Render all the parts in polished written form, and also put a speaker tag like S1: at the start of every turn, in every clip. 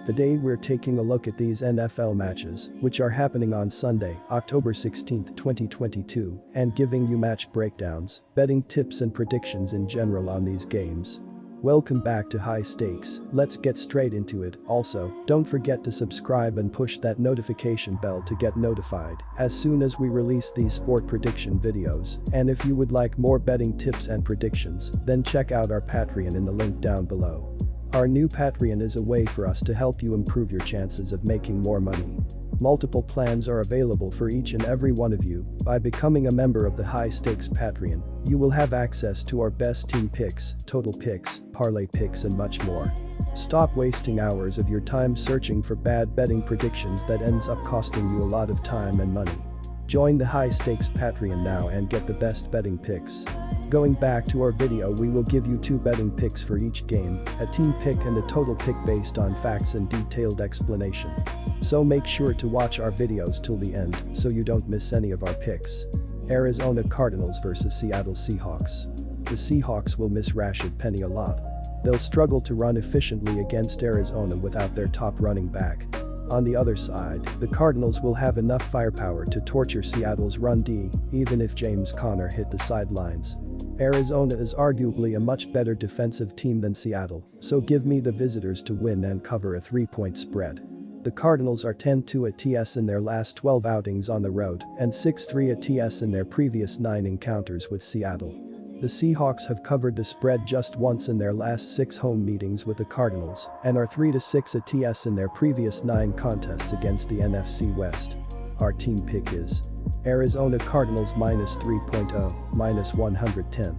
S1: Today we're taking a look at these NFL matches, which are happening on Sunday, October 16, 2022, and giving you match breakdowns, betting tips and predictions in general on these games. Welcome back to High Stakes, let's get straight into it. Also, don't forget to subscribe and push that notification bell to get notified as soon as we release these sport prediction videos. And if you would like more betting tips and predictions, then check out our Patreon in the link down below. Our new Patreon is a way for us to help you improve your chances of making more money. Multiple plans are available for each and every one of you. By becoming a member of the High Stakes Patreon, you will have access to our best team picks, total picks, parlay picks and much more. Stop wasting hours of your time searching for bad betting predictions that ends up costing you a lot of time and money. Join the High Stakes Patreon now and get the best betting picks. Going back to our video, we will give you 2 betting picks for each game, a team pick and a total pick based on facts and detailed explanation. So make sure to watch our videos till the end so you don't miss any of our picks. Arizona Cardinals vs Seattle Seahawks. The Seahawks will miss Rashad Penny a lot. They'll struggle to run efficiently against Arizona without their top running back. On the other side, the Cardinals will have enough firepower to torture Seattle's run D, even if James Conner hit the sidelines. Arizona is arguably a much better defensive team than Seattle, so give me the visitors to win and cover a 3-point spread. The Cardinals are 10-2 ATS in their last 12 outings on the road and 6-3 ATS in their previous 9 encounters with Seattle. The Seahawks have covered the spread just once in their last 6 home meetings with the Cardinals and are 3-6 ATS in their previous 9 contests against the NFC West. Our team pick is Arizona Cardinals -3.0, -110.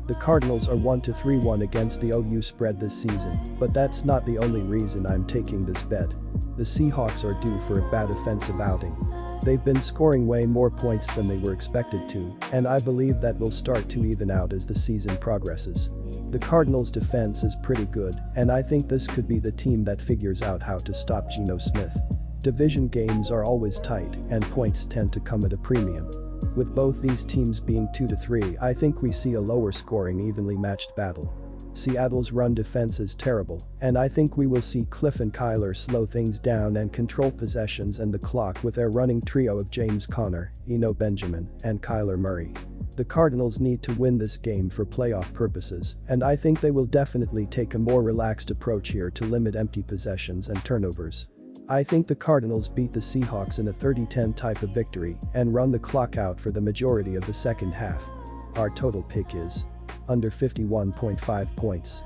S1: The Cardinals are 1-3-1 against the OU spread this season, but that's not the only reason I'm taking this bet. The Seahawks are due for a bad offensive outing. They've been scoring way more points than they were expected to, and I believe that will start to even out as the season progresses. The Cardinals' defense is pretty good, and I think this could be the team that figures out how to stop Geno Smith. Division games are always tight, and points tend to come at a premium. With both these teams being 2-3, I think we see a lower scoring, evenly matched battle. Seattle's run defense is terrible, and I think we will see Cliff and Kyler slow things down and control possessions and the clock with their running trio of James Conner, Eno Benjamin, and Kyler Murray. The Cardinals need to win this game for playoff purposes, and I think they will definitely take a more relaxed approach here to limit empty possessions and turnovers. I think the Cardinals beat the Seahawks in a 30-10 type of victory and run the clock out for the majority of the second half. Our total pick is under 51.5 points.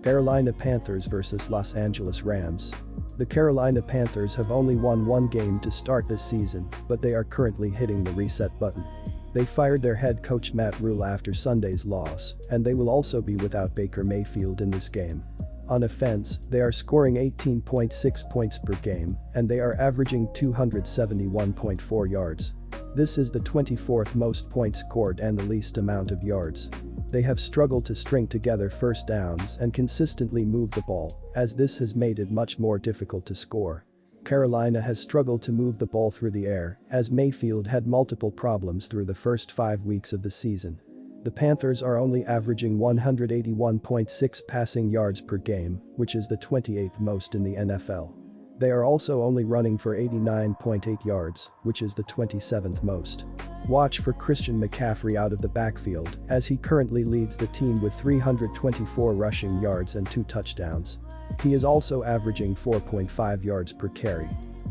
S1: Carolina Panthers vs Los Angeles Rams. The Carolina Panthers have only won 1 game to start this season, but they are currently hitting the reset button. They fired their head coach Matt Rule after Sunday's loss, and they will also be without Baker Mayfield in this game. On offense, they are scoring 18.6 points per game, and they are averaging 271.4 yards. This is the 24th most points scored and the least amount of yards. They have struggled to string together first downs and consistently move the ball, as this has made it much more difficult to score. Carolina has struggled to move the ball through the air, as Mayfield had multiple problems through the first 5 weeks of the season. The Panthers are only averaging 181.6 passing yards per game, which is the 28th most in the NFL. They are also only running for 89.8 yards, which is the 27th most. Watch for Christian McCaffrey out of the backfield, as he currently leads the team with 324 rushing yards and 2 touchdowns. He is also averaging 4.5 yards per carry.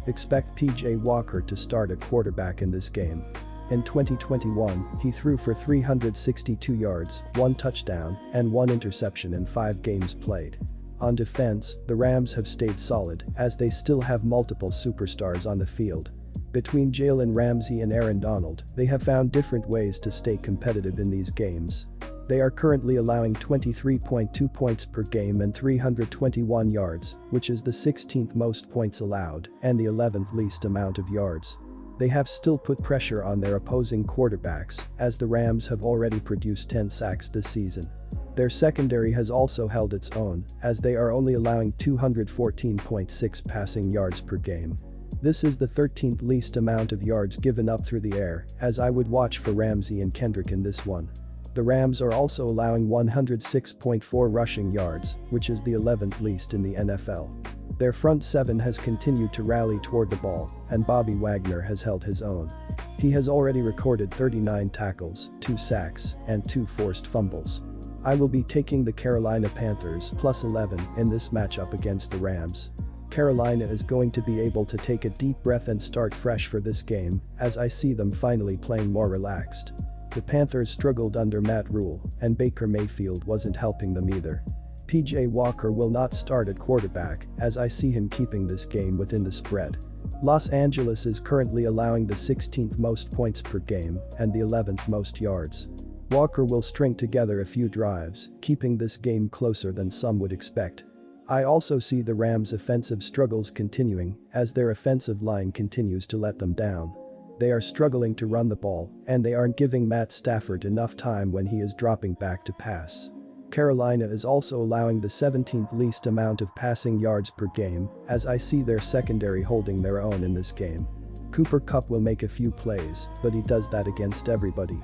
S1: Expect PJ Walker to start at quarterback in this game. In 2021, he threw for 362 yards, 1 touchdown, and 1 interception in 5 games played. On defense, the Rams have stayed solid, as they still have multiple superstars on the field. Between Jalen Ramsey and Aaron Donald, they have found different ways to stay competitive in these games. They are currently allowing 23.2 points per game and 321 yards, which is the 16th most points allowed and the 11th least amount of yards. They have still put pressure on their opposing quarterbacks, as the Rams have already produced 10 sacks this season. Their secondary has also held its own, as they are only allowing 214.6 passing yards per game. This is the 13th least amount of yards given up through the air, as I would watch for Ramsey and Kendrick in this one. The Rams are also allowing 106.4 rushing yards, which is the 11th least in the NFL. Their front seven has continued to rally toward the ball, and Bobby Wagner has held his own. He has already recorded 39 tackles, 2 sacks, and 2 forced fumbles. I will be taking the Carolina Panthers plus 11 in this matchup against the Rams. Carolina is going to be able to take a deep breath and start fresh for this game, as I see them finally playing more relaxed. The Panthers struggled under Matt Rule, and Baker Mayfield wasn't helping them either. PJ Walker will not start at quarterback, as I see him keeping this game within the spread. Los Angeles is currently allowing the 16th most points per game and the 11th most yards. Walker will string together a few drives, keeping this game closer than some would expect. I also see the Rams' offensive struggles continuing, as their offensive line continues to let them down. They are struggling to run the ball, and they aren't giving Matt Stafford enough time when he is dropping back to pass. Carolina is also allowing the 17th least amount of passing yards per game, as I see their secondary holding their own in this game. Cooper Kupp will make a few plays, but he does that against everybody.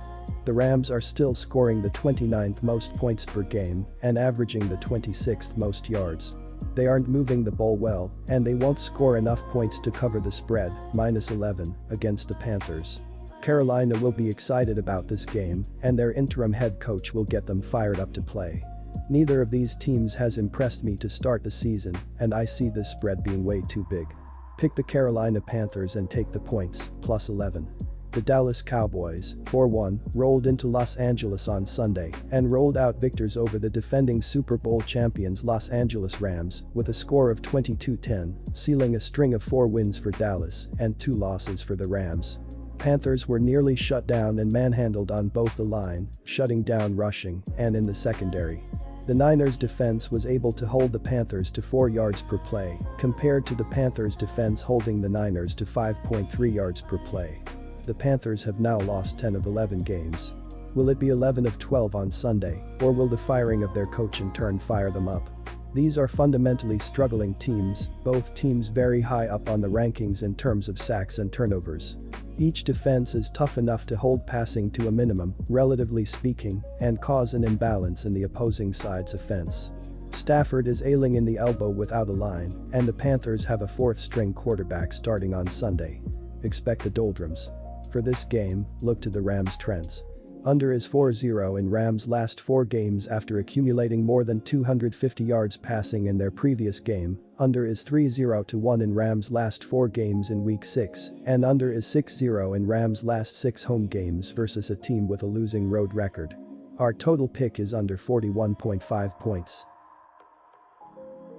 S1: The Rams are still scoring the 29th most points per game and averaging the 26th most yards. They aren't moving the ball well, and they won't score enough points to cover the spread, minus 11, against the Panthers. Carolina will be excited about this game, and their interim head coach will get them fired up to play. Neither of these teams has impressed me to start the season, and I see this spread being way too big. Pick the Carolina Panthers and take the points, plus 11. The Dallas Cowboys, 4-1, rolled into Los Angeles on Sunday and rolled out victors over the defending Super Bowl champions Los Angeles Rams with a score of 22-10, sealing a string of 4 wins for Dallas and 2 losses for the Rams. Panthers were nearly shut down and manhandled on both the line, shutting down rushing, and in the secondary. The Niners' defense was able to hold the Panthers to 4 yards per play, compared to the Panthers' defense holding the Niners to 5.3 yards per play. The Panthers have now lost 10 of 11 games. Will it be 11 of 12 on Sunday, or will the firing of their coach in turn fire them up? These are fundamentally struggling teams, both teams very high up on the rankings in terms of sacks and turnovers. Each defense is tough enough to hold passing to a minimum, relatively speaking, and cause an imbalance in the opposing side's offense. Stafford is ailing in the elbow without a line, and the Panthers have a 4th-string quarterback starting on Sunday. Expect the doldrums. For this game, look to the Rams' trends. Under is 4-0 in Rams' last 4 games after accumulating more than 250 yards passing in their previous game. Under is 3-0-1 in Rams' last 4 games in Week 6, and under is 6-0 in Rams' last 6 home games versus a team with a losing road record. Our total pick is under 41.5 points.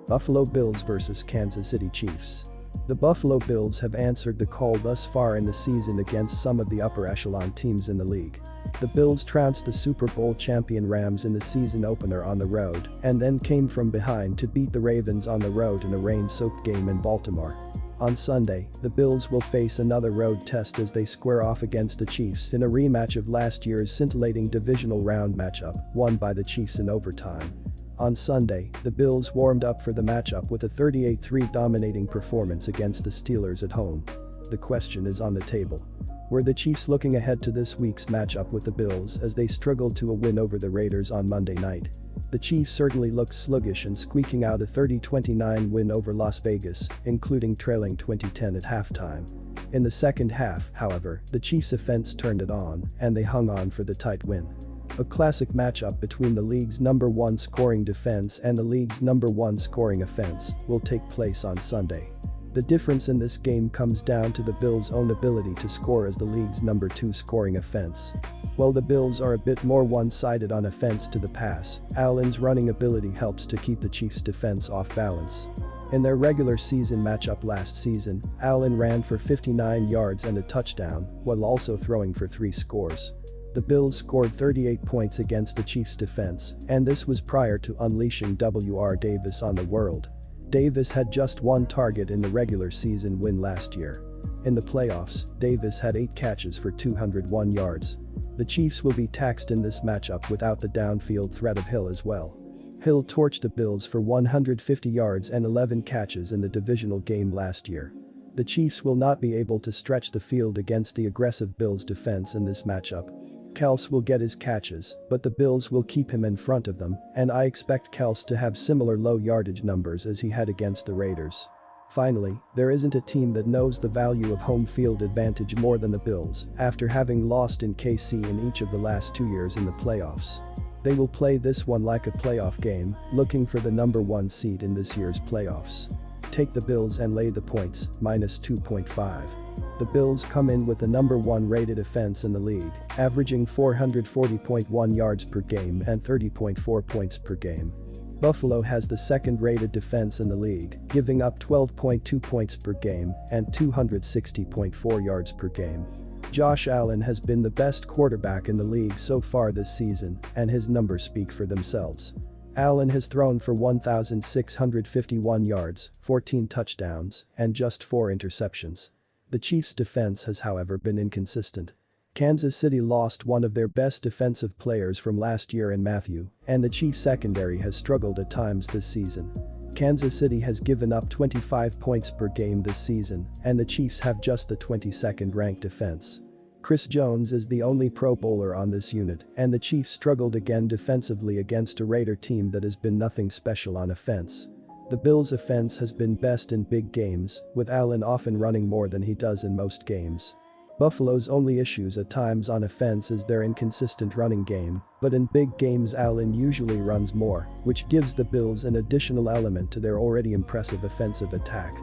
S1: Buffalo Bills vs Kansas City Chiefs. The Buffalo Bills have answered the call thus far in the season against some of the upper echelon teams in the league. The Bills trounced the Super Bowl champion Rams in the season opener on the road and then came from behind to beat the Ravens on the road in a rain-soaked game in Baltimore. On Sunday, the Bills will face another road test as they square off against the Chiefs in a rematch of last year's scintillating divisional round matchup, won by the Chiefs in overtime. On Sunday, the Bills warmed up for the matchup with a 38-3 dominating performance against the Steelers at home. The question is on the table. Were the Chiefs looking ahead to this week's matchup with the Bills as they struggled to a win over the Raiders on Monday night? The Chiefs certainly looked sluggish and squeaking out a 30-29 win over Las Vegas, including trailing 20-10 at halftime. In the second half, however, the Chiefs' offense turned it on, and they hung on for the tight win. A classic matchup between the league's number 1 scoring defense and the league's number 1 scoring offense will take place on Sunday. The difference in this game comes down to the Bills' own ability to score as the league's number 2 scoring offense. While the Bills are a bit more one-sided on offense to the pass, Allen's running ability helps to keep the Chiefs' defense off balance. In their regular season matchup last season, Allen ran for 59 yards and a touchdown, while also throwing for 3 scores. The Bills scored 38 points against the Chiefs' defense, and this was prior to unleashing W.R. Davis on the world. Davis had just 1 target in the regular season win last year. In the playoffs, Davis had 8 catches for 201 yards. The Chiefs will be taxed in this matchup without the downfield threat of Hill as well. Hill torched the Bills for 150 yards and 11 catches in the divisional game last year. The Chiefs will not be able to stretch the field against the aggressive Bills defense in this matchup. Kels will get his catches, but the Bills will keep him in front of them, and I expect Kels to have similar low yardage numbers as he had against the Raiders. Finally, there isn't a team that knows the value of home field advantage more than the Bills, after having lost in KC in each of the last 2 years in the playoffs. They will play this one like a playoff game, looking for the number 1 seed in this year's playoffs. Take the Bills and lay the points, minus 2.5. The Bills come in with the number 1 rated offense in the league, averaging 440.1 yards per game and 30.4 points per game. Buffalo has the second rated defense in the league, giving up 12.2 points per game and 260.4 yards per game. Josh Allen has been the best quarterback in the league so far this season, and his numbers speak for themselves. Allen has thrown for 1,651 yards, 14 touchdowns, and just 4 interceptions. The Chiefs' defense has however been inconsistent. Kansas City lost one of their best defensive players from last year in Matthew, and the Chiefs' secondary has struggled at times this season. Kansas City has given up 25 points per game this season, and the Chiefs have just the 22nd ranked defense. Chris Jones is the only Pro Bowler on this unit, and the Chiefs struggled again defensively against a Raider team that has been nothing special on offense. The Bills' offense has been best in big games, with Allen often running more than he does in most games. Buffalo's only issues at times on offense is their inconsistent running game, but in big games Allen usually runs more, which gives the Bills an additional element to their already impressive offensive attack.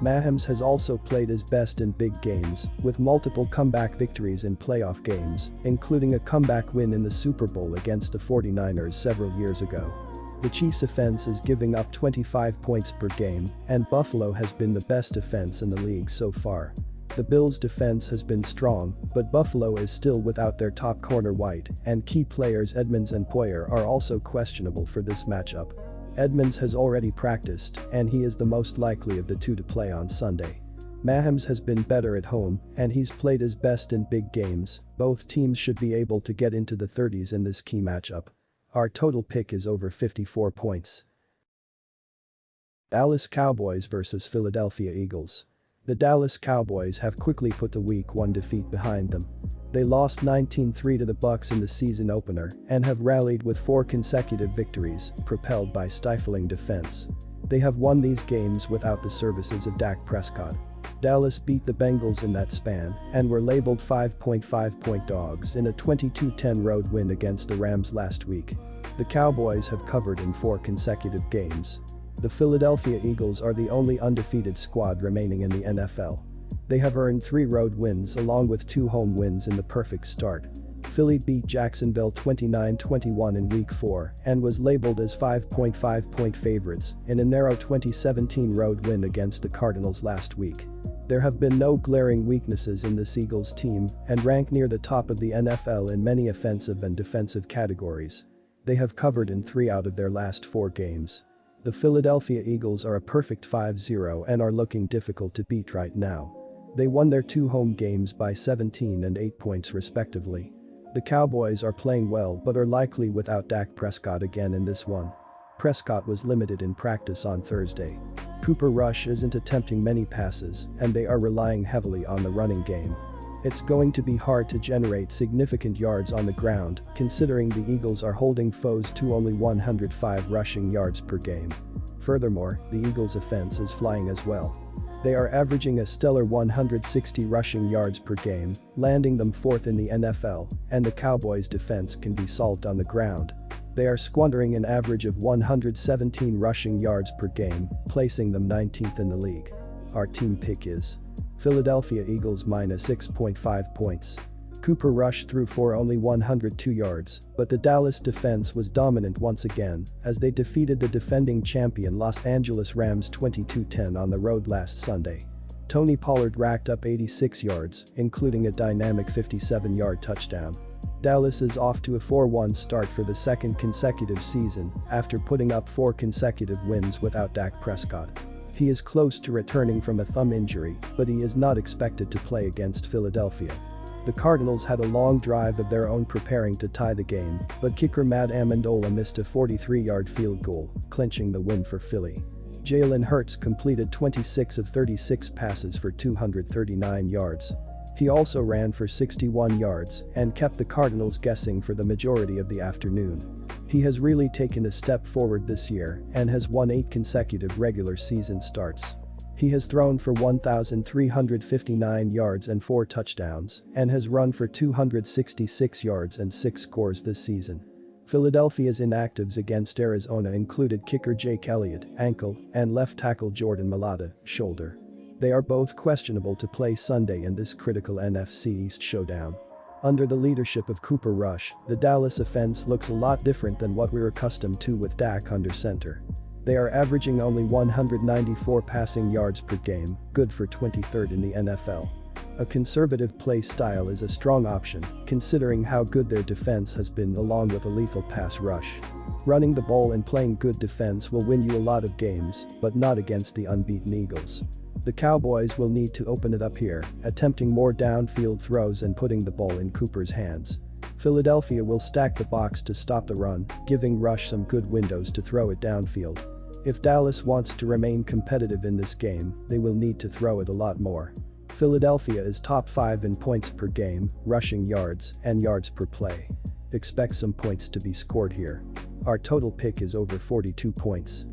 S1: Mahomes has also played his best in big games, with multiple comeback victories in playoff games, including a comeback win in the Super Bowl against the 49ers several years ago. The Chiefs' offense is giving up 25 points per game, and Buffalo has been the best defense in the league so far. The Bills' defense has been strong, but Buffalo is still without their top corner White, and key players Edmonds and Poyer are also questionable for this matchup. Edmonds has already practiced, and he is the most likely of the two to play on Sunday. Mahomes has been better at home, and he's played his best in big games. Both teams should be able to get into the 30s in this key matchup. Our total pick is over 54 points. Dallas Cowboys vs Philadelphia Eagles. The Dallas Cowboys have quickly put the Week 1 defeat behind them. They lost 19-3 to the Bucs in the season opener and have rallied with 4 consecutive victories, propelled by stifling defense. They have won these games without the services of Dak Prescott. Dallas beat the Bengals in that span and were labeled 5.5-point dogs in a 22-10 road win against the Rams last week. The Cowboys have covered in 4 consecutive games. The Philadelphia Eagles are the only undefeated squad remaining in the NFL. They have earned 3 road wins along with 2 home wins in the perfect start. Philly beat Jacksonville 29-21 in Week 4 and was labeled as 5.5-point favorites in a narrow 2017 road win against the Cardinals last week. There have been no glaring weaknesses in this Eagles team and rank near the top of the NFL in many offensive and defensive categories. They have covered in 3 out of their last 4 games. The Philadelphia Eagles are a perfect 5-0 and are looking difficult to beat right now. They won their 2 home games by 17 and 8 points respectively. The Cowboys are playing well but are likely without Dak Prescott again in this one. Prescott was limited in practice on Thursday. Cooper Rush isn't attempting many passes, and they are relying heavily on the running game. It's going to be hard to generate significant yards on the ground, considering the Eagles are holding foes to only 105 rushing yards per game. Furthermore, the Eagles' offense is flying as well. They are averaging a stellar 160 rushing yards per game, landing them 4th in the NFL, and the Cowboys' defense can be solved on the ground. They are squandering an average of 117 rushing yards per game, placing them 19th in the league. Our team pick is Philadelphia Eagles minus 6.5 points. Cooper Rush threw for only 102 yards, but the Dallas defense was dominant once again as they defeated the defending champion Los Angeles Rams 22-10 on the road last Sunday. Tony Pollard racked up 86 yards, including a dynamic 57-yard touchdown. Dallas is off to a 4-1 start for the 2nd consecutive season after putting up 4 consecutive wins without Dak Prescott. He is close to returning from a thumb injury, but he is not expected to play against Philadelphia. The Cardinals had a long drive of their own preparing to tie the game, but kicker Matt Amendola missed a 43-yard field goal, clinching the win for Philly. Jalen Hurts completed 26 of 36 passes for 239 yards. He also ran for 61 yards and kept the Cardinals guessing for the majority of the afternoon. He has really taken a step forward this year and has won 8 consecutive regular season starts. He has thrown for 1,359 yards and 4 touchdowns and has run for 266 yards and 6 scores this season. Philadelphia's inactives against Arizona included kicker Jake Elliott, ankle, and left tackle Jordan Mailata, shoulder. They are both questionable to play Sunday in this critical NFC East showdown. Under the leadership of Cooper Rush, the Dallas offense looks a lot different than what we're accustomed to with Dak under center. They are averaging only 194 passing yards per game, good for 23rd in the NFL. A conservative play style is a strong option, considering how good their defense has been along with a lethal pass rush. Running the ball and playing good defense will win you a lot of games, but not against the unbeaten Eagles. The Cowboys will need to open it up here, attempting more downfield throws and putting the ball in Cooper's hands. Philadelphia will stack the box to stop the run, giving Rush some good windows to throw it downfield. If Dallas wants to remain competitive in this game, they will need to throw it a lot more. Philadelphia is top 5 in points per game, rushing yards, and yards per play. Expect some points to be scored here. Our total pick is over 42 points.